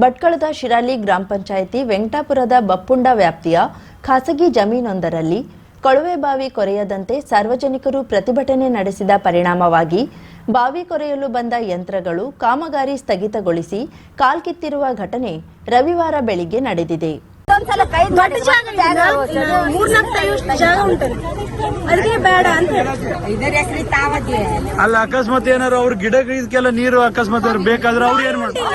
ಭಟ್ಕಳದ ಶಿರಾಲಿ ಗ್ರಾಮ ಪಂಚಾಯಿತಿ ವೆಂಕಟಾಪುರದ ಬಪ್ಪುಂಡ ವ್ಯಾಪ್ತಿಯ ಖಾಸಗಿ ಜಮೀನೊಂದರಲ್ಲಿ ಕೊಳವೆ ಬಾವಿ ಕೊರೆಯದಂತೆ ಸಾರ್ವಜನಿಕರು ಪ್ರತಿಭಟನೆ ನಡೆಸಿದ ಪರಿಣಾಮವಾಗಿ ಬಾವಿ ಕೊರೆಯಲು ಬಂದ ಯಂತ್ರಗಳು ಕಾಮಗಾರಿ ಸ್ಥಗಿತಗೊಳಿಸಿ ಕಾಲ್ಕಿತ್ತಿರುವ ಘಟನೆ ರವಿವಾರ ಬೆಳಿಗ್ಗೆ ನಡೆದಿದೆ. ಅಲ್ಲ ಅಕಸ್ಮಾತ್ ಏನಾರು ಅವ್ರ ಗಿಡಗಳಿಗೆಲ್ಲ ನೀರು ಅಕಸ್ಮಾತ್ ಬೇಕಾದ್ರೆ ಅವ್ರು ಏನ್ ಮಾಡ್ತಾರೆ?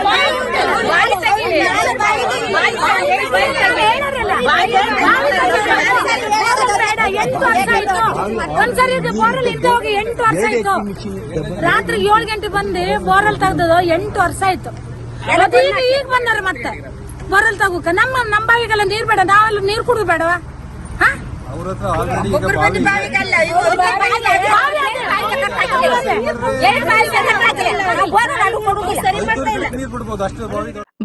ಒಂದ್ಸರಿ ಬೋರಲ್ ಇದ್ದು ಹೋಗಿ 8 ವರ್ಷ ಆಯ್ತು. ರಾತ್ರಿ 7 ಗಂಟೆ ಬಂದು ಬೋರಲ್ ತೆಗ್ದದು 8 ವರ್ಷ ಆಯ್ತು. ಈಗ ಬಂದಾರ ಮತ್ತೆ ಬೋರಲ್ ತಗೋಕ. ನಮ್ಮ ಬಾವಿಗೆಲ್ಲ ನೀರ್ ಬೇಡ, ನಾವೆಲ್ಲ ನೀರ್ ಕುಡಿದು ಬೇಡವಾ?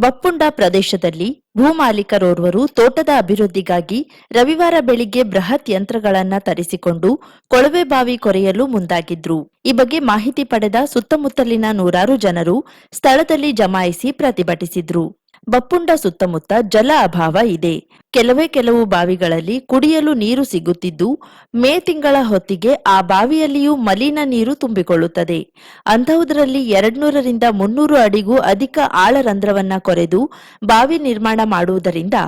ಬಪ್ಪುಂಡ ಪ್ರದೇಶದಲ್ಲಿ ಭೂಮಾಲೀಕರೋರ್ವರು ತೋಟದ ಅಭಿವೃದ್ಧಿಗಾಗಿ ರವಿವಾರ ಬೆಳಿಗ್ಗೆ ಬೃಹತ್ ಯಂತ್ರಗಳನ್ನ ತರಿಸಿಕೊಂಡು ಕೊಳವೆ ಬಾವಿ ಕೊರೆಯಲು ಮುಂದಾಗಿದ್ರು. ಈ ಬಗ್ಗೆ ಮಾಹಿತಿ ಪಡೆದ ಸುತ್ತಮುತ್ತಲಿನ ನೂರಾರು ಜನರು ಸ್ಥಳದಲ್ಲಿ ಜಮಾಯಿಸಿ ಪ್ರತಿಭಟಿಸಿದ್ರು. ಬಪ್ಪುಂಡ ಸುತ್ತಮುತ್ತ ಜಲ ಅಭಾವ ಇದೆ. ಕೆಲವು ಬಾವಿಗಳಲ್ಲಿ ಕುಡಿಯಲು ನೀರು ಸಿಗುತ್ತಿದ್ದು ಮೇ ತಿಂಗಳ ಹೊತ್ತಿಗೆ ಆ ಬಾವಿಯಲ್ಲಿಯೂ ಮಲಿನ ನೀರು ತುಂಬಿಕೊಳ್ಳುತ್ತದೆ. ಅಂತಹುದರಲ್ಲಿ 200 ರಿಂದ 300 ಅಡಿಗೂ ಅಧಿಕ ಆಳರಂಧ್ರವನ್ನ ಕೊರೆದು ಬಾವಿ ನಿರ್ಮಾಣ ಮಾಡುವುದರಿಂದ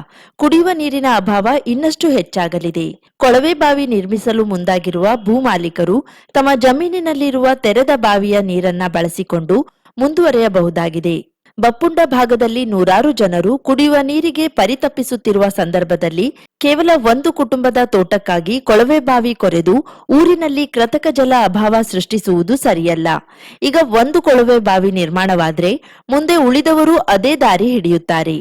ಕುಡಿಯುವ ನೀರಿನ ಅಭಾವ ಇನ್ನಷ್ಟು ಹೆಚ್ಚಾಗಲಿದೆ. ಕೊಳವೆ ಬಾವಿ ನಿರ್ಮಿಸಲು ಮುಂದಾಗಿರುವ ಭೂಮಾಲೀಕರು ತಮ್ಮ ಜಮೀನಿನಲ್ಲಿರುವ ತೆರೆದ ಬಾವಿಯ ನೀರನ್ನ ಬಳಸಿಕೊಂಡು ಮುಂದುವರೆಯಬಹುದಾಗಿದೆ. ಬಪ್ಪುಂಡ ಭಾಗದಲ್ಲಿ ನೂರಾರು ಜನರು ಕುಡಿಯುವ ನೀರಿಗೆ ಪರಿತಪಿಸುತ್ತಿರುವ ಸಂದರ್ಭದಲ್ಲಿ ಕೇವಲ ಒಂದು ಕುಟುಂಬದ ತೋಟಕ್ಕಾಗಿ ಕೊಳವೆ ಬಾವಿ ಕೊರೆದು ಊರಿನಲ್ಲಿ ಕೃತಕ ಜಲ ಅಭಾವ ಸೃಷ್ಟಿಸುವುದು ಸರಿಯಲ್ಲ. ಈಗ ಒಂದು ಕೊಳವೆ ಬಾವಿ ನಿರ್ಮಾಣವಾದರೆ ಮುಂದೆ ಉಳಿದವರು ಅದೇ ದಾರಿ ಹಿಡಿಯುತ್ತಾರೆ.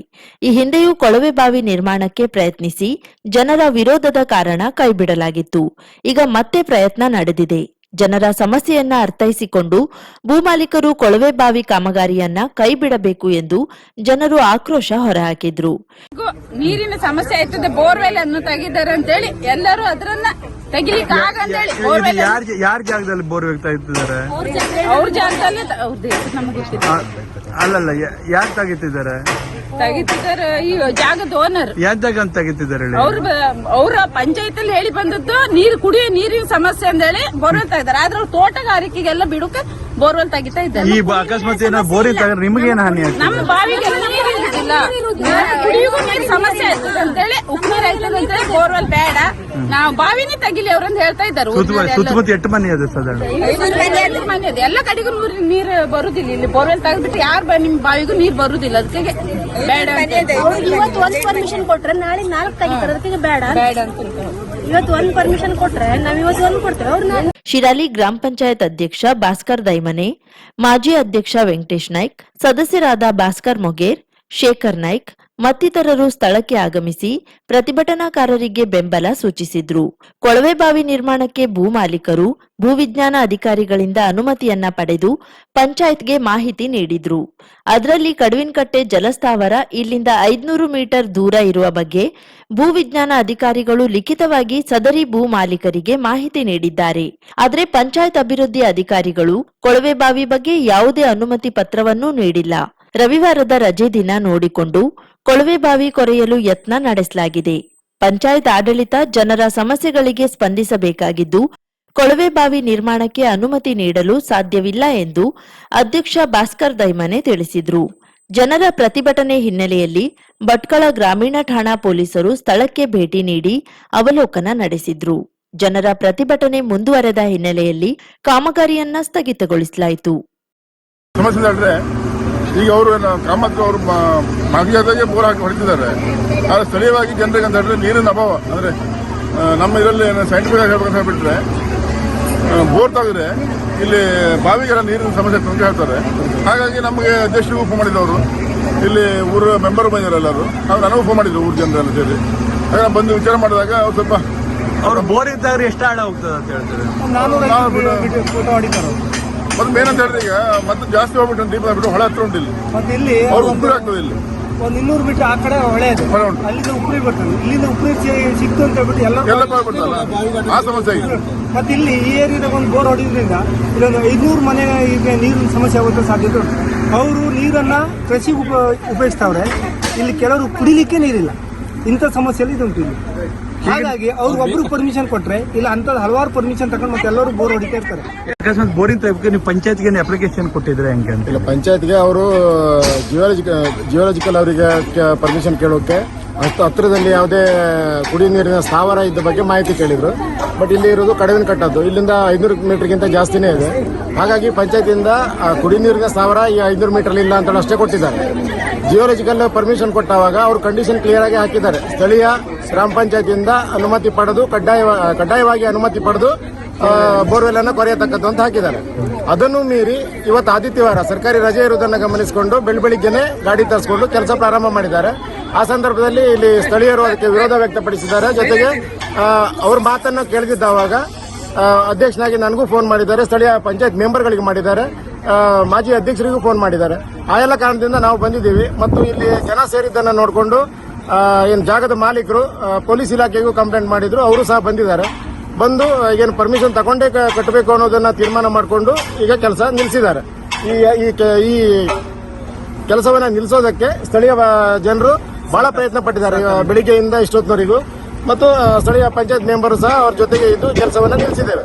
ಈ ಹಿಂದೆಯೂ ಕೊಳವೆ ಬಾವಿ ನಿರ್ಮಾಣಕ್ಕೆ ಪ್ರಯತ್ನಿಸಿ ಜನರ ವಿರೋಧದ ಕಾರಣ ಕೈಬಿಡಲಾಗಿತ್ತು. ಈಗ ಮತ್ತೆ ಪ್ರಯತ್ನ ನಡೆದಿದೆ. ಜನರ ಸಮಸ್ಯೆಯನ್ನ ಅರ್ಥೈಸಿಕೊಂಡು ಭೂಮಾಲೀಕರು ಕೊಳವೆ ಬಾವಿ ಕಾಮಗಾರಿಯನ್ನ ಕೈಬಿಡಬೇಕು ಎಂದು ಜನರು ಆಕ್ರೋಶ ಹೊರಹಾಕಿದ್ರು. ನೀರಿನ ಸಮಸ್ಯೆ ಆಯ್ತದೆ, ಬೋರ್ವೆಲ್ ಅನ್ನು ತೆಗಿದ್ದಾರೆ ಅಂತೇಳಿ ಎಲ್ಲರೂ ಅದರನ್ನ ತೆಗಿಲಿಕ್ಕೆ ಆಗಂತೇಳಿ ಯಾರ ಜಾಗದಲ್ಲಿ ಬೋರ್ವೆಲ್ ತೆಗಿತಿದ್ದಾರೆ? ಅವ್ರ ಜಾಗದಲ್ಲಿ ನಮ್ಗೆ ಗೊತ್ತಿಲ್ಲ. ಅಲ್ಲಲ್ಲ, ಯಾರು ತೆಗಿತಿದ್ದಾರೆ? ತೆಗಿತಿದ್ದಾರೆ ಈ ಜಾಗದ ಓನರ್. ಯಾವ ಜಾಗ ಅಂತ ತೆಗಿತಿದ್ದಾರೆ? ಅವ್ರ ಪಂಚಾಯತ್ ಹೇಳಿ ಬಂದದ್ದು ನೀರು ಕುಡಿಯೋ ನೀರಿನ ಸಮಸ್ಯೆ ಅಂತೇಳಿ ಬೋರ್ವೆಲ್ ತೆಗಿದ್ದಾರೆ. ಆದ್ರೆ ಅವ್ರ ತೋಟಗಾರಿಕೆಗೆಲ್ಲ ಬಿಡುಕ ಬೋರ್ವೆಲ್ ತೆಗಿತಾ ಇದ್ದಾರೆ. ಈ ಅಕಸ್ಮಾತ್ ಏನೋ ಬೋರಿಂಗ್ ತೆಗೆದ್ರೆ ನಿಮ್ಗೇನು ಹಾನಿ ಆಗ್ತದೆ? ನಮ್ಮ ಬಾವಿಗೆಲ್ಲ ನೀರು ಇರುದಿಲ್ಲ, ಕುಡಿಯುವ ನೀರು ಸಮಸ್ಯೆ ಆಗ್ತದೆ ಅಂತೇಳಿ ಉಪ್ಪುನೀರು ಆಯ್ತದೆ ಅಂತೇಳಿ ಬೋರ್ವೆಲ್ ಬೇಡ, ನಾವು ಬಾವಿನೇ ತೆಗಿಲಿ ಅವ್ರಂತ ಹೇಳ್ತಾ ಇದ್ದಾರೆ. ಸುತ್ತಮುತ್ತ 8 ಮನೆ ಅದ ಸಾಧಾರಣ 5 ಮನೆ ಅದ. ಎಲ್ಲ ಕಡೆಗೂ ನೀರು ಬರುದಿಲ್ಲ. ಇಲ್ಲಿ ಬೋರ್ವೆಲ್ ತೆಗೆದ್ಬಿಟ್ಟು ಯಾರು ನಿಮ್ ಬಾವಿಗೂ ನೀರು ಬರುದಿಲ್ಲ. ಅದಕ್ಕೆ ಬೇಡ. ಇವತ್ತು ಒಂದು ಪರ್ಮಿಷನ್ ಕೊಟ್ರೆ ನಾಳೆ 4 ತೆಗಿತಾರೆ. ಅದಕ್ಕೆ ಬೇಡ ಅಂತ ಇವತ್ತು ಒಂದು ಪರ್ಮಿಷನ್ ಕೊಟ್ರೆ ನಾವ್ ಇವತ್ತು ಒಂದು ಕೊಡ್ತೇವೆ. ಅವ್ರು ಶಿರಾಲಿ ಗ್ರಾಮ ಪಂಚಾಯತ್ ಅಧ್ಯಕ್ಷ ಭಾಸ್ಕರ್ ದೈಮನೆ, ಮಾಜಿ ಅಧ್ಯಕ್ಷ ವೆಂಕಟೇಶ್ ನಾಯ್ಕ್, ಸದಸ್ಯರಾದ ಭಾಸ್ಕರ್ ಮೊಗೇರ್, ಶೇಖರ್ ನಾಯ್ಕ್ ಮತ್ತಿತರರು ಸ್ಥಳಕ್ಕೆ ಆಗಮಿಸಿ ಪ್ರತಿಭಟನಾಕಾರರಿಗೆ ಬೆಂಬಲ ಸೂಚಿಸಿದ್ರು. ಕೊಳವೆ ಬಾವಿ ನಿರ್ಮಾಣಕ್ಕೆ ಭೂಮಾಲೀಕರು ಭೂವಿಜ್ಞಾನ ಅಧಿಕಾರಿಗಳಿಂದ ಅನುಮತಿಯನ್ನ ಪಡೆದು ಪಂಚಾಯತ್ಗೆ ಮಾಹಿತಿ ನೀಡಿದ್ರು. ಅದರಲ್ಲಿ ಕಡುವಿನಕಟ್ಟೆ ಜಲಸ್ಥಾವರ ಇಲ್ಲಿಂದ 500 ಮೀಟರ್ ದೂರ ಇರುವ ಬಗ್ಗೆ ಭೂವಿಜ್ಞಾನ ಅಧಿಕಾರಿಗಳು ಲಿಖಿತವಾಗಿ ಸದರಿ ಭೂ ಮಾಲೀಕರಿಗೆ ಮಾಹಿತಿ ನೀಡಿದ್ದಾರೆ. ಆದರೆ ಪಂಚಾಯತ್ ಅಭಿವೃದ್ಧಿ ಅಧಿಕಾರಿಗಳು ಕೊಳವೆ ಬಾವಿ ಬಗ್ಗೆ ಯಾವುದೇ ಅನುಮತಿ ಪತ್ರವನ್ನೂ ನೀಡಿಲ್ಲ. ರವಿವಾರದ ರಜೆ ದಿನ ನೋಡಿಕೊಂಡು ಕೊಳವೆ ಬಾವಿ ಕೊರೆಯಲು ಯತ್ನ ನಡೆಸಲಾಗಿದೆ. ಪಂಚಾಯತ್ ಆಡಳಿತ ಜನರ ಸಮಸ್ಯೆಗಳಿಗೆ ಸ್ಪಂದಿಸಬೇಕಾಗಿದ್ದು ಕೊಳವೆ ಬಾವಿ ನಿರ್ಮಾಣಕ್ಕೆ ಅನುಮತಿ ನೀಡಲು ಸಾಧ್ಯವಿಲ್ಲ ಎಂದು ಅಧ್ಯಕ್ಷ ಭಾಸ್ಕರ್ ದೈಮನೆ ತಿಳಿಸಿದ್ರು. ಜನರ ಪ್ರತಿಭಟನೆ ಹಿನ್ನೆಲೆಯಲ್ಲಿ ಭಟ್ಕಳ ಗ್ರಾಮೀಣ ಠಾಣಾ ಪೊಲೀಸರು ಸ್ಥಳಕ್ಕೆ ಭೇಟಿ ನೀಡಿ ಅವಲೋಕನ ನಡೆಸಿದ್ರು. ಜನರ ಪ್ರತಿಭಟನೆ ಮುಂದುವರೆದ ಹಿನ್ನೆಲೆಯಲ್ಲಿ ಕಾಮಗಾರಿಯನ್ನ ಸ್ಥಗಿತಗೊಳಿಸಲಾಯಿತು. ಈಗ ಅವರು ಕಾಮತ್ ಅವರು ಮಗಿಯಾದಾಗೆ ಬೋರ್ ಹಾಕಿ ಹೊಡಿತಿದ್ದಾರೆ. ಆದರೆ ಸ್ಥಳೀಯವಾಗಿ ಜನರಿಗೆ ಅಂತ ಹೇಳಿದ್ರೆ ನೀರಿನ ಅಭಾವ. ಅಂದರೆ ನಮ್ಮ ಇದರಲ್ಲಿ ಸೈಂಟಿಫಿಕ್ ಆಗಿ ಹೇಳ್ಬೇಕಂತ ಹೇಳ್ಬಿಟ್ರೆ ಬೋರ್ ತೆಗೆದ್ರೆ ಇಲ್ಲಿ ಬಾವಿಗೆಲ್ಲ ನೀರಿನ ಸಮಸ್ಯೆ ಅಂತ ಹೇಳ್ತಾರೆ. ಹಾಗಾಗಿ ನಮಗೆ ಅಧ್ಯಕ್ಷರಿಗೂ ಫೋನ್ ಮಾಡಿದ್ದವರು, ಇಲ್ಲಿ ಊರ ಮೆಂಬರ್ ಬಂದಿದ್ದಾರೆ ಎಲ್ಲರೂ. ಅವ್ರು ನನಗೂ ಫೋನ್ ಮಾಡಿದ್ರು ಊರ ಜನರೆಲ್ಲ ಸೇರಿ. ಹಾಗೆ ಬಂದು ವಿಚಾರ ಮಾಡಿದಾಗ ಅವ್ರು ಸ್ವಲ್ಪ ಅವ್ರ ಬೋರ್ ಇದ್ದಾಗ ಎಷ್ಟು ಆಳ ಹೋಗ್ತದೆ ಅಂತ ಹೇಳ್ತಾರೆ. ಮತ್ತೆ ಏನಂತ ಹೇಳಿದ್ರೆ ಈಗ ಮತ್ತೆ ಜಾಸ್ತಿ ಹೋಗ್ಬಿಟ್ಟು ಡೀಪ್ ಆಗ್ಬಿಟ್ಟು ಹೊಳ ಹತ್ರ ಉಂಟು. ಇಲ್ಲಿ ಅವ್ರು ಉಪ್ಪು ಆಗ್ತದೆ. ಇಲ್ಲಿ ಒಂದು 200 ಮೀಟರ್ ಆ ಕಡೆ ಹೊಳೆ ಇದೆ, ಹೊಳೆ ಉಂಟು. ಅಲ್ಲಿಂದ ಉಪ್ರಿ ಬರ್ತದೆ. ಇಲ್ಲಿಂದ ಉಪ್ರಿ ಸಿಕ್ತು ಅಂತ ಹೇಳ್ಬಿಟ್ಟು ಎಲ್ಲ ಎಲ್ಲ ಬರ್ತಾರಲ್ಲ ಆ ಸಮಸ್ಯೆ ಆಗಿದೆ. ಮತ್ತೆ ಇಲ್ಲಿ ಈ ಏರಿಯಾದಾಗ ಒಂದು ಬೋರ್ ಹೊಡೆಯೋದ್ರಿಂದ ಇಲ್ಲೊಂದು 500 ಮನೆ ಈಗ ನೀರಿನ ಸಮಸ್ಯೆ ಆಗುವಂಥ ಸಾಧ್ಯತೆ ಉಂಟು. ಅವರು ನೀರನ್ನು ಕೃಷಿಗೆ ಉಪಯೋಗಿಸ್ತಾವ್ರೆ, ಇಲ್ಲಿ ಕೆಲವರು ಕುಡಿಲಿಕ್ಕೆ ನೀರಿಲ್ಲ. ಇಂಥ ಸಮಸ್ಯೆಯಲ್ಲಿ ಇದು ಉಂಟು ಇಲ್ಲಿ. ಹಾಗಾಗಿ ಅವ್ರು ಒಬ್ರು ಪರ್ಮಿಷನ್ ಕೊಟ್ರೆ ಇಲ್ಲ ಅಂಥದ್ದು ಹಲವಾರು ಪರ್ಮಿಷನ್ ತಗೊಂಡು ಮತ್ತೆ ಎಲ್ಲರೂ ಬೋರ್ ಹೊಡಿತಾ ಇರ್ತಾರೆ. ಅಕಸ್ಮಾತ್ ಬೋರಿಂಗ್ ತೆಗೆದು ನೀವು ಪಂಚಾಯತ್ಗೆ ಅಪ್ಲಿಕೇಶನ್ ಕೊಟ್ಟಿದ್ರೆ ಹೆಂಗೆ ಅಂತ? ಇಲ್ಲ, ಪಂಚಾಯತ್ಗೆ ಅವರು ಜಿಯೋಲಜಿಕಲ್ ಅವರಿಗೆ ಪರ್ಮಿಷನ್ ಕೇಳೋಕೆ ಹತ್ತಿರದಲ್ಲಿ ಯಾವುದೇ ಕುಡಿಯುವ ನೀರಿನ ಸ್ಥಾವರ ಇದ್ದ ಬಗ್ಗೆ ಮಾಹಿತಿ ಕೇಳಿದ್ರು. ಬಟ್ ಇಲ್ಲಿ ಇರೋದು ಕಡವಿನ ಕಟ್ಟದ್ದು, ಇಲ್ಲಿಂದ 500 ಮೀಟರ್ಗಿಂತ ಜಾಸ್ತಿನೇ ಇದೆ. ಹಾಗಾಗಿ ಪಂಚಾಯತಿಯಿಂದ ಕುಡಿಯುವ ನೀರಿನ ಸ್ಥಾವರ ಈ 500 ಮೀಟರ್ ಇಲ್ಲ ಅಂತ ಅಷ್ಟೇ ಕೊಟ್ಟಿದ್ದಾರೆ. ಜಿಯೋಲಜಿಕಲ್ ಪರ್ಮಿಷನ್ ಕೊಟ್ಟಾಗ ಅವರು ಕಂಡೀಷನ್ ಕ್ಲಿಯರ್ ಆಗಿ ಹಾಕಿದ್ದಾರೆ. ಸ್ಥಳೀಯ ಗ್ರಾಮ ಪಂಚಾಯತಿಯಿಂದ ಅನುಮತಿ ಪಡೆದು ಕಡ್ಡಾಯವಾಗಿ ಅನುಮತಿ ಪಡೆದು ಬೋರ್ವೆಲ್ ಅನ್ನು ಕೊರೆಯತಕ್ಕದ್ದು ಅಂತ ಹಾಕಿದ್ದಾರೆ. ಅದನ್ನು ಮೀರಿ ಇವತ್ತು ಆದಿತ್ಯವಾರ ಸರ್ಕಾರಿ ರಜೆ ಇರುವುದನ್ನು ಗಮನಿಸಿಕೊಂಡು ಬೆಳಿಗ್ಗೆನೆ ಗಾಡಿ ತರಿಸಿಕೊಂಡು ಕೆಲಸ ಪ್ರಾರಂಭ ಮಾಡಿದ್ದಾರೆ. ಆ ಸಂದರ್ಭದಲ್ಲಿ ಇಲ್ಲಿ ಸ್ಥಳೀಯರು ಅದಕ್ಕೆ ವಿರೋಧ ವ್ಯಕ್ತಪಡಿಸಿದ್ದಾರೆ. ಜೊತೆಗೆ ಅವ್ರ ಮಾತನ್ನು ಕೇಳಿದ್ದಾವಾಗ ಅಧ್ಯಕ್ಷನಾಗಿ ನನಗೂ ಫೋನ್ ಮಾಡಿದ್ದಾರೆ, ಸ್ಥಳೀಯ ಪಂಚಾಯತ್ ಮೆಂಬರ್ಗಳಿಗೆ ಮಾಡಿದ್ದಾರೆ, ಮಾಜಿ ಅಧ್ಯಕ್ಷರಿಗೂ ಫೋನ್ ಮಾಡಿದ್ದಾರೆ. ಆ ಎಲ್ಲ ಕಾರಣದಿಂದ ನಾವು ಬಂದಿದ್ದೀವಿ. ಮತ್ತು ಇಲ್ಲಿ ಜನ ಸೇರಿದ್ದನ್ನು ನೋಡಿಕೊಂಡು ಏನು ಜಾಗದ ಮಾಲೀಕರು ಪೊಲೀಸ್ ಇಲಾಖೆಗೂ ಕಂಪ್ಲೇಂಟ್ ಮಾಡಿದ್ರು, ಅವರು ಸಹ ಬಂದಿದ್ದಾರೆ. ಬಂದು ಏನು ಪರ್ಮಿಷನ್ ತಗೊಂಡೇ ಕಟ್ಟಬೇಕು ಅನ್ನೋದನ್ನ ತೀರ್ಮಾನ ಮಾಡಿಕೊಂಡು ಈಗ ಕೆಲಸ ನಿಲ್ಲಿಸಿದ್ದಾರೆ. ಈ ಕೆಲಸವನ್ನ ನಿಲ್ಲಿಸೋದಕ್ಕೆ ಸ್ಥಳೀಯ ಜನರು ಬಹಳ ಪ್ರಯತ್ನ ಪಟ್ಟಿದ್ದಾರೆ ಬೆಳಿಗ್ಗೆಯಿಂದ ಇಷ್ಟೊತ್ತಿನವರೆಗೂ. ಮತ್ತು ಸ್ಥಳೀಯ ಪಂಚಾಯತ್ ಮೆಂಬರು ಸಹ ಅವ್ರ ಜೊತೆಗೆ ಇದ್ದು ಕೆಲಸವನ್ನ ನಿಲ್ಲಿಸಿದ್ದೇವೆ.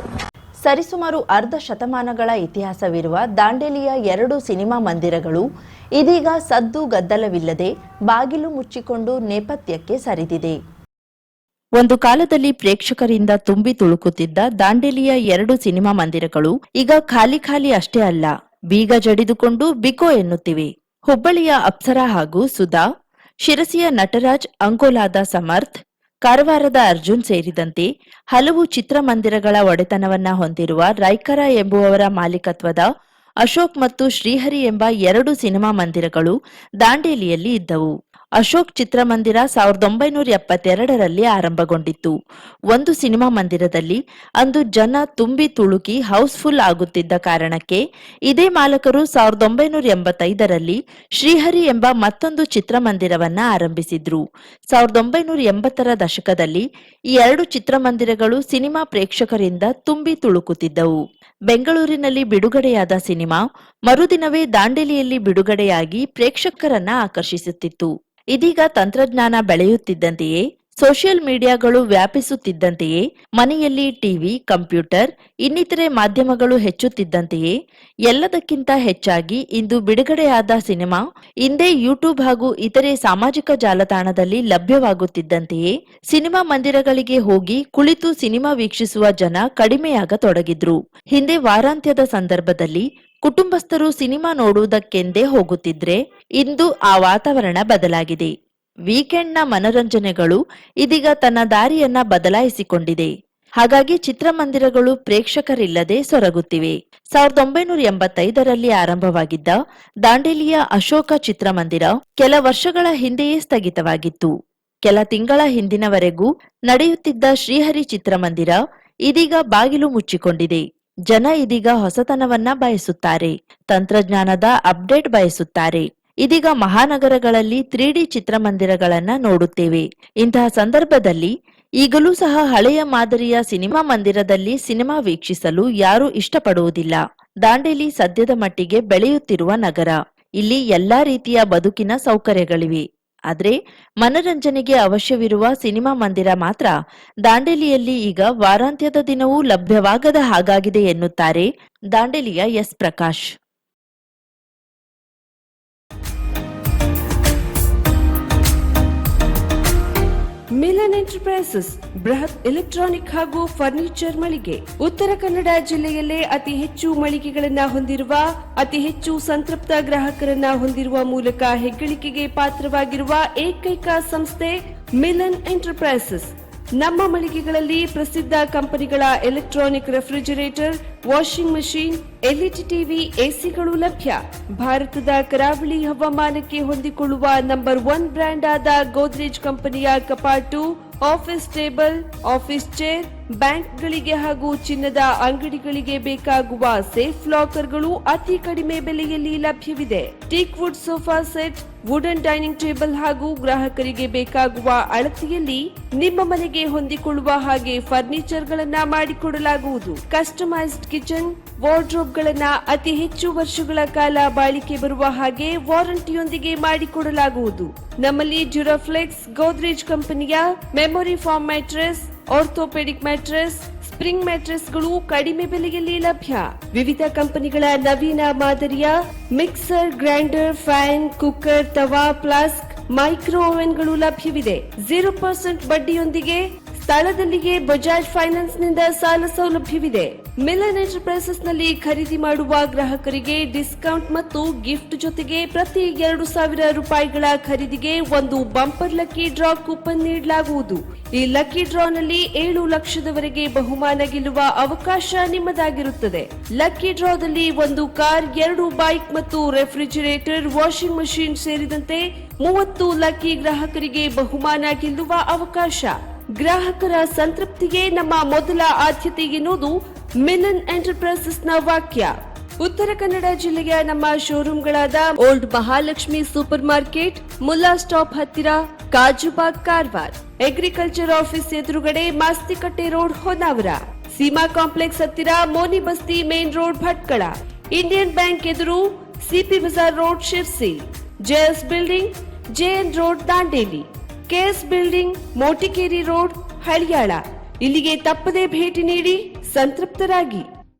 ಸರಿಸುಮಾರು ಅರ್ಧ ಶತಮಾನಗಳ ಇತಿಹಾಸವಿರುವ ದಾಂಡೇಲಿಯ 2 ಸಿನಿಮಾ ಮಂದಿರಗಳು ಇದೀಗ ಸದ್ದು ಗದ್ದಲವಿಲ್ಲದೆ ಬಾಗಿಲು ಮುಚ್ಚಿಕೊಂಡು ನೇಪಥ್ಯಕ್ಕೆ ಸರಿದಿದೆ. ಒಂದು ಕಾಲದಲ್ಲಿ ಪ್ರೇಕ್ಷಕರಿಂದ ತುಂಬಿ ತುಳುಕುತ್ತಿದ್ದ ದಾಂಡೇಲಿಯ 2 ಸಿನಿಮಾ ಮಂದಿರಗಳು ಈಗ ಖಾಲಿ ಅಷ್ಟೇ ಅಲ್ಲ, ಬೀಗ ಜಡಿದುಕೊಂಡು ಬಿಕೋ ಎನ್ನುತ್ತಿವೆ. ಹುಬ್ಬಳ್ಳಿಯ ಅಪ್ಸರಾ ಹಾಗೂ ಸುಧಾ, ಶಿರಸಿಯ ನಟರಾಜ್, ಅಂಕೋಲಾದ ಸಮರ್ಥ್, ಕಾರವಾರದ ಅರ್ಜುನ್ ಸೇರಿದಂತೆ ಹಲವು ಚಿತ್ರಮಂದಿರಗಳ ಒಡೆತನವನ್ನ ಹೊಂದಿರುವ ರೈಕರ ಎಂಬುವವರ ಮಾಲೀಕತ್ವದ ಅಶೋಕ್ ಮತ್ತು ಶ್ರೀಹರಿ ಎಂಬ 2 ಸಿನಿಮಾ ಮಂದಿರಗಳು ದಾಂಡೇಲಿಯಲ್ಲಿ ಇದ್ದವು. ಅಶೋಕ್ ಚಿತ್ರಮಂದಿರ 1972ರಲ್ಲಿ ಆರಂಭಗೊಂಡಿತ್ತು. ಒಂದು ಸಿನಿಮಾ ಮಂದಿರದಲ್ಲಿ ಅಂದು ಜನ ತುಂಬಿ ತುಳುಕಿ ಹೌಸ್ಫುಲ್ ಆಗುತ್ತಿದ್ದ ಕಾರಣಕ್ಕೆ ಇದೇ ಮಾಲಕರು 1985ರಲ್ಲಿ ಶ್ರೀಹರಿ ಎಂಬ ಮತ್ತೊಂದು ಚಿತ್ರಮಂದಿರವನ್ನ ಆರಂಭಿಸಿದ್ರು. 1980ರ ದಶಕದಲ್ಲಿ ಈ 2 ಚಿತ್ರಮಂದಿರಗಳು ಸಿನಿಮಾ ಪ್ರೇಕ್ಷಕರಿಂದ ತುಂಬಿ ತುಳುಕುತ್ತಿದ್ದವು. ಬೆಂಗಳೂರಿನಲ್ಲಿ ಬಿಡುಗಡೆಯಾದ ಸಿನಿಮಾ ಮರುದಿನವೇ ದಾಂಡೇಲಿಯಲ್ಲಿ ಬಿಡುಗಡೆಯಾಗಿ ಪ್ರೇಕ್ಷಕರನ್ನ ಆಕರ್ಷಿಸುತ್ತಿತ್ತು. ಇದೀಗ ತಂತ್ರಜ್ಞಾನ ಬೆಳೆಯುತ್ತಿದ್ದಂತೆಯೇ, ಸೋಷಿಯಲ್ ಮೀಡಿಯಾಗಳು ವ್ಯಾಪಿಸುತ್ತಿದ್ದಂತೆಯೇ, ಮನೆಯಲ್ಲಿ ಟಿವಿ, ಕಂಪ್ಯೂಟರ್, ಇನ್ನಿತರೆ ಮಾಧ್ಯಮಗಳು ಹೆಚ್ಚುತ್ತಿದ್ದಂತೆಯೇ, ಎಲ್ಲದಕ್ಕಿಂತ ಹೆಚ್ಚಾಗಿ ಇಂದು ಬಿಡುಗಡೆಯಾದ ಸಿನಿಮಾ ಇಂದೇ ಯೂಟ್ಯೂಬ್ ಹಾಗೂ ಇತರೆ ಸಾಮಾಜಿಕ ಜಾಲತಾಣದಲ್ಲಿ ಲಭ್ಯವಾಗುತ್ತಿದ್ದಂತೆಯೇ ಸಿನಿಮಾ ಮಂದಿರಗಳಿಗೆ ಹೋಗಿ ಕುಳಿತು ಸಿನಿಮಾ ವೀಕ್ಷಿಸುವ ಜನ ಕಡಿಮೆಯಾಗತೊಡಗಿದ್ರು. ಹಿಂದೆ ವಾರಾಂತ್ಯದ ಸಂದರ್ಭದಲ್ಲಿ ಕುಟುಂಬಸ್ಥರು ಸಿನಿಮಾ ನೋಡುವುದಕ್ಕೆಂದೇ ಹೋಗುತ್ತಿದ್ರೆ ಇಂದು ಆ ವಾತಾವರಣ ಬದಲಾಗಿದೆ. ವೀಕೆಂಡ್ನ ಮನರಂಜನೆಗಳು ಇದೀಗ ತನ್ನ ದಾರಿಯನ್ನ ಬದಲಾಯಿಸಿಕೊಂಡಿದೆ. ಹಾಗಾಗಿ ಚಿತ್ರಮಂದಿರಗಳು ಪ್ರೇಕ್ಷಕರಿಲ್ಲದೆ ಸೊರಗುತ್ತಿವೆ. 1985ರಲ್ಲಿ ಆರಂಭವಾಗಿದ್ದ ದಾಂಡೇಲಿಯ ಅಶೋಕ ಚಿತ್ರಮಂದಿರ ಕೆಲ ವರ್ಷಗಳ ಹಿಂದೆಯೇ ಸ್ಥಗಿತವಾಗಿತ್ತು. ಕೆಲ ತಿಂಗಳ ಹಿಂದಿನವರೆಗೂ ನಡೆಯುತ್ತಿದ್ದ ಶ್ರೀಹರಿ ಚಿತ್ರಮಂದಿರ ಇದೀಗ ಬಾಗಿಲು ಮುಚ್ಚಿಕೊಂಡಿದೆ. ಜನ ಇದೀಗ ಹೊಸತನವನ್ನ ಬಯಸುತ್ತಾರೆ, ತಂತ್ರಜ್ಞಾನದ ಅಪ್ಡೇಟ್ ಬಯಸುತ್ತಾರೆ. ಇದೀಗ ಮಹಾನಗರಗಳಲ್ಲಿ 3D ಚಿತ್ರಮಂದಿರಗಳನ್ನ ನೋಡುತ್ತೇವೆ. ಇಂತಹ ಸಂದರ್ಭದಲ್ಲಿ ಈಗಲೂ ಸಹ ಹಳೆಯ ಮಾದರಿಯ ಸಿನಿಮಾ ಮಂದಿರದಲ್ಲಿ ಸಿನಿಮಾ ವೀಕ್ಷಿಸಲು ಯಾರೂ ಇಷ್ಟಪಡುವುದಿಲ್ಲ. ದಾಂಡೇಲಿ ಸದ್ಯದ ಮಟ್ಟಿಗೆ ಬೆಳೆಯುತ್ತಿರುವ ನಗರ. ಇಲ್ಲಿ ಎಲ್ಲಾ ರೀತಿಯ ಬದುಕಿನ ಸೌಕರ್ಯಗಳಿವೆ. ಆದ್ರೆ ಮನರಂಜನೆಗೆ ಅವಶ್ಯವಿರುವ ಸಿನಿಮಾ ಮಂದಿರ ಮಾತ್ರ ದಾಂಡೇಲಿಯಲ್ಲಿ ಈಗ ವಾರಾಂತ್ಯದ ದಿನವೂ ಲಭ್ಯವಾಗದ ಹಾಗಾಗಿದೆ ಎನ್ನುತ್ತಾರೆ ದಾಂಡೇಲಿಯ ಎಸ್ ಪ್ರಕಾಶ್. ಮಿಲನ್ ಎಂಟರ್ಪ್ರೈಸಸ್ ಬೃಹತ್ ಎಲೆಕ್ಟ್ರಾನಿಕ್ ಹಾಗೂ ಫರ್ನಿಚರ್ ಮಳಿಗೆ. ಉತ್ತರ ಕನ್ನಡ ಜಿಲ್ಲೆಯಲ್ಲೇ ಅತಿ ಹೆಚ್ಚು ಮಳಿಗೆಗಳನ್ನ ಹೊಂದಿರುವ, ಅತಿ ಹೆಚ್ಚು ಸಂತೃಪ್ತ ಗ್ರಾಹಕರನ್ನ ಹೊಂದಿರುವ ಮೂಲಕ ಹೆಗ್ಗಳಿಕೆಗೆ ಪಾತ್ರವಾಗಿರುವ ಏಕೈಕ ಸಂಸ್ಥೆ ಮಿಲನ್ ಎಂಟರ್ಪ್ರೈಸಸ್. ನಮ್ಮ ಮಳಿಗೆಗಳಲ್ಲಿ ಪ್ರಸಿದ್ಧ ಕಂಪನಿಗಳ electronic refrigerator, washing machine, LED TV, ಎಸಿಗಳು ಲಭ್ಯ. ಭಾರತದ ಕರಾವಳಿ ಹವಾಮಾನಕ್ಕೆ ಹೊಂದಿಕೊಳ್ಳುವ ನಂಬರ್ 1 ಬ್ರ್ಯಾಂಡ್ ಆದ ಗೋದ್ರೇಜ್ ಕಂಪನಿಯ ಕಪಾಟು, ಆಫೀಸ್ ಟೇಬಲ್, ಆಫೀಸ್ ಚೇರ್, ಬ್ಯಾಂಕ್ಗಳಿಗೆ ಹಾಗೂ ಚಿನ್ನದ ಅಂಗಡಿಗಳಿಗೆ ಬೇಕಾಗುವ ಸೇಫ್ ಲಾಕರ್ಗಳು ಅತಿ ಕಡಿಮೆ ಬೆಲೆಯಲ್ಲಿ ಲಭ್ಯವಿದೆ. Teak wood sofa set, wooden dining table ಹಾಗೂ ಗ್ರಾಹಕರಿಗೆ ಬೇಕಾಗುವ ಅಳತೆಯಲ್ಲಿ ನಿಮ್ಮ ಮನೆಗೆ ಹೊಂದಿಕೊಳ್ಳುವ ಹಾಗೆ ಫರ್ನಿಚರ್ಗಳನ್ನ ಮಾಡಿಕೊಡಲಾಗುವುದು. ಕಸ್ಟಮೈಸ್ಡ್ ಕಿಚನ್, ವಾರ್ಡ್ರೋಬ್ಗಳನ್ನ ಅತಿ ಹೆಚ್ಚು ವರ್ಷಗಳ ಕಾಲ ಬಾಳಿಕೆ ಬರುವ ಹಾಗೆ ವಾರಂಟಿಯೊಂದಿಗೆ ಮಾಡಿಕೊಡಲಾಗುವುದು. ನಮ್ಮಲ್ಲಿ ಡ್ಯೂರಾಫ್ಲೆಕ್ಸ್, ಗೋದ್ರೇಜ್ ಕಂಪನಿಯ memory foam mattress, orthopaedic mattress, spring ಮ್ಯಾಟ್ರೆಸ್ಗಳು ಕಡಿಮೆ ಬೆಲೆಯಲ್ಲಿ ಲಭ್ಯ. ವಿವಿಧ ಕಂಪನಿಗಳ ನವೀನ ಮಾದರಿಯ ಮಿಕ್ಸರ್, ಗ್ರೈಂಡರ್, ಫ್ಯಾನ್, ಕುಕ್ಕರ್, ತವಾ, ಫ್ಲಾಸ್ಕ್, ಮೈಕ್ರೋ ಓವೆನ್ಗಳು ಲಭ್ಯವಿದೆ. 0% ಬಡ್ಡಿಯೊಂದಿಗೆ ಸ್ಥಳದಲ್ಲಿಯೇ ಬಜಾಜ್ ಫೈನಾನ್ಸ್ ನಿಂದ ಸಾಲ ಸೌಲಭ್ಯವಿದೆ. ಮಿಲನ್ ಎಂಟರ್ಪ್ರೈಸಸ್ ನಲ್ಲಿ ಖರೀದಿ ಮಾಡುವ ಗ್ರಾಹಕರಿಗೆ ಡಿಸ್ಕೌಂಟ್ ಮತ್ತು ಗಿಫ್ಟ್ ಜೊತೆಗೆ ಪ್ರತಿ 2,000 ರೂಪಾಯಿಗಳ ಖರೀದಿಗೆ ಒಂದು ಬಂಪರ್ ಲಕ್ಕಿ ಡ್ರಾ ಕೂಪನ್ ನೀಡಲಾಗುವುದು. ಈ ಲಕ್ಕಿ ಡ್ರಾನಲ್ಲಿ 7 ಲಕ್ಷದವರೆಗೆ ಬಹುಮಾನ ಗೆಲ್ಲುವ ಅವಕಾಶ ನಿಮ್ಮದಾಗಿರುತ್ತದೆ. ಲಕ್ಕಿ ಡ್ರಾದಲ್ಲಿ 1 ಕಾರ್, 2 ಬೈಕ್ ಮತ್ತು ರೆಫ್ರಿಜಿರೇಟರ್, ವಾಷಿಂಗ್ ಮಷಿನ್ ಸೇರಿದಂತೆ 30 ಲಕ್ಕಿ ಗ್ರಾಹಕರಿಗೆ ಬಹುಮಾನ ಗೆಲ್ಲುವ ಅವಕಾಶ. ಗ್ರಾಹಕರ ಸಂತೃಪ್ತಿಗೆ ನಮ್ಮ ಮೊದಲ ಆದ್ಯತೆ ಎನ್ನುವುದು ಮಿಲನ್ ಎಂಟರ್ಪ್ರೈಸಸ್ನ ವಾಕ್ಯ. ಉತ್ತರ ಕನ್ನಡ ಜಿಲ್ಲೆಯ ನಮ್ಮ ಶೋರೂಮ್ಗಳಾದ old Mahalakshmi super market, Mulla stop ಹತ್ತಿರ, ಕಾಜುಬಾಗ್, ಕಾರವಾರ, ಅಗ್ರಿಕಲ್ಚರ್ ಆಫೀಸ್ ಎದುರುಗಡೆ, ಮಾಸ್ತಿಕಟ್ಟೆ ರೋಡ್, ಹೊನ್ನಾವರ, ಸೀಮಾ ಕಾಂಪ್ಲೆಕ್ಸ್ ಹತ್ತಿರ, Moni Basti main road, Bhatkal, Indian Bank ಎದುರು, ಸಿಪಿ ಬಜಾರ್ road, Sirsi, JS building, JN road, Dandeli, KS building, Motikeri road, Haliyal. ಇಲ್ಲಿಗೆ ತಪ್ಪದೇ ಭೇಟಿ ನೀಡಿ ಸಂತೃಪ್ತರಾಗಿ.